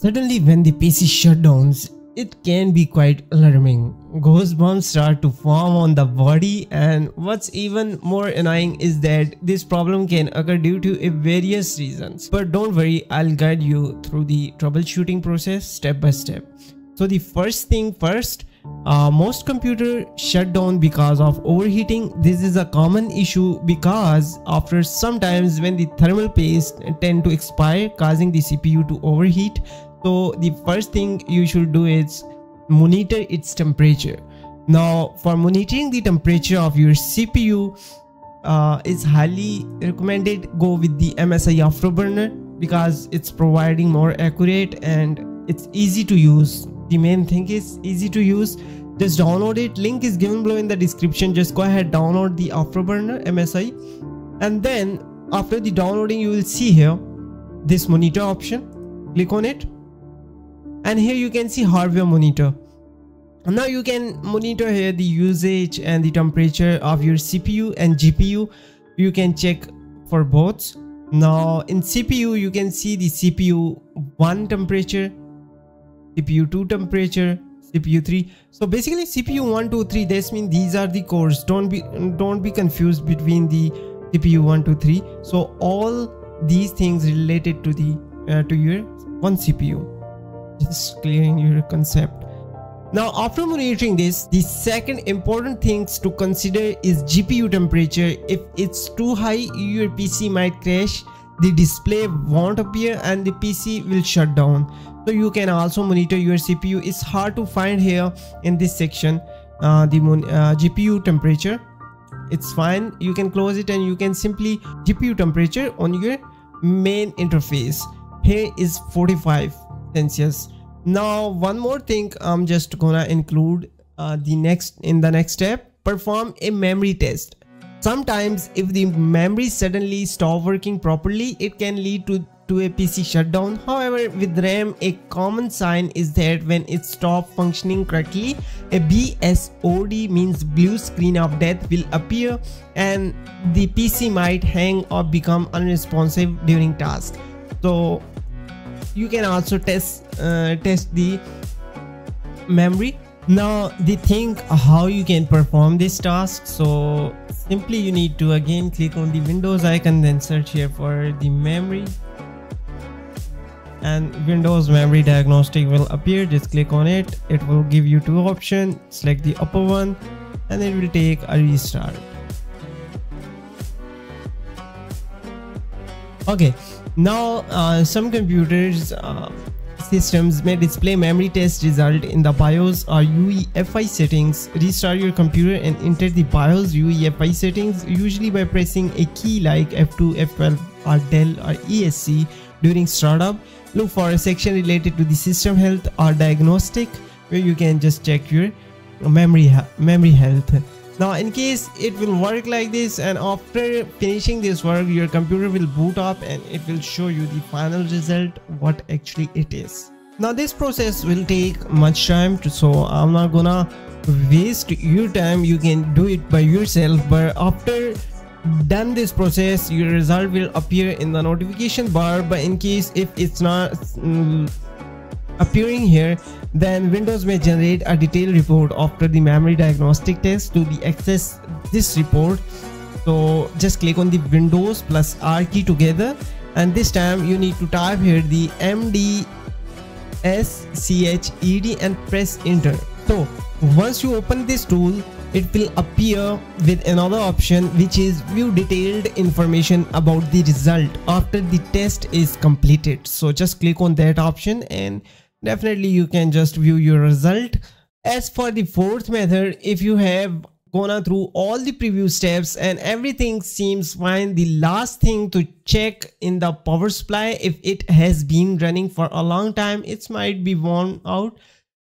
Suddenly when the PC shutdowns, it can be quite alarming. Goosebumps start to form on the body, and what's even more annoying is that this problem can occur due to various reasons. But don't worry, I'll guide you through the troubleshooting process step by step. So the first thing first, most computers shut down because of overheating. This is a common issue because after sometimes when the thermal paste tend to expire, causing the CPU to overheat. So the first thing you should do is monitor its temperature. Now for monitoring the temperature of your CPU, is highly recommended go with the MSI Afterburner because it's providing more accurate and it's easy to use. The main thing is easy to use. Just download it. Link is given below in the description. Just go ahead, download the Afterburner MSI, and then after the downloading you will see here this monitor option. Click on it, and here you can see hardware monitor. Now you can monitor here the usage and the temperature of your CPU and GPU. You can check for both. Now in CPU you can see the CPU 1 temperature, CPU 2 temperature, CPU 3. So basically CPU 1, 2, 3, this means these are the cores. Don't be confused between the CPU 1, 2, 3. So all these things related to the to your one CPU. Just clearing your concept. Now after monitoring this, the second important things to consider is GPU temperature. If it's too high, your PC might crash, the display won't appear, and the PC will shut down. So you can also monitor your CPU. It's hard to find here in this section, the GPU temperature. It's fine, you can close it and you can simply GPU temperature on your main interface. Here is 45 Celsius. Now one more thing I'm just gonna include in the next step, perform a memory test. Sometimes if the memory suddenly stop working properly, it can lead to a PC shutdown. However, with RAM, a common sign is that when it stops functioning correctly, a BSOD means blue screen of death will appear, and the PC might hang or become unresponsive during tasks. So you can also test the memory. Now the thing how you can perform this task, so simply you need to again click on the Windows icon, then search here for the memory, and Windows memory diagnostic will appear. Just click on it. It will give you two options. Select the upper one and it will take a restart. Okay, now some computers systems may display memory test result in the BIOS or UEFI settings. Restart your computer and enter the BIOS UEFI settings, usually by pressing a key like F2, F12 or Del or ESC during startup. Look for a section related to the system health or diagnostic where you can just check your memory health. Now in case it will work like this, and after finishing this work your computer will boot up and it will show you the final result what actually it is. Now this process will take much time, so I'm not gonna waste your time. You can do it by yourself, but after done this process your result will appear in the notification bar. But in case if it's not appearing here, then Windows may generate a detailed report after the memory diagnostic test. To access this report, so just click on the Windows plus R key together, and this time you need to type here the MDSCHED and press enter. So once you open this tool, it will appear with another option which is view detailed information about the result after the test is completed. So just click on that option and definitely you can just view your result. As for the fourth method, if you have gone through all the previous steps and everything seems fine, the last thing to check in the power supply. If it has been running for a long time, it might be worn out.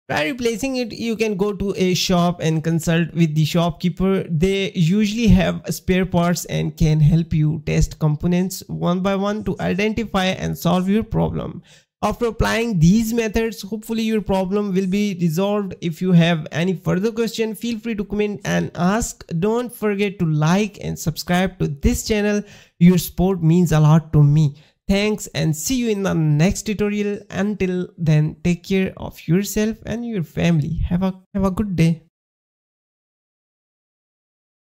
By replacing it, you can go to a shop and consult with the shopkeeper. They usually have spare parts and can help you test components one by one to identify and solve your problem. After applying these methods, hopefully your problem will be resolved. If you have any further question, feel free to comment and ask. Don't forget to like and subscribe to this channel. Your support means a lot to me. Thanks and see you in the next tutorial. Until then, take care of yourself and your family. Have a good day.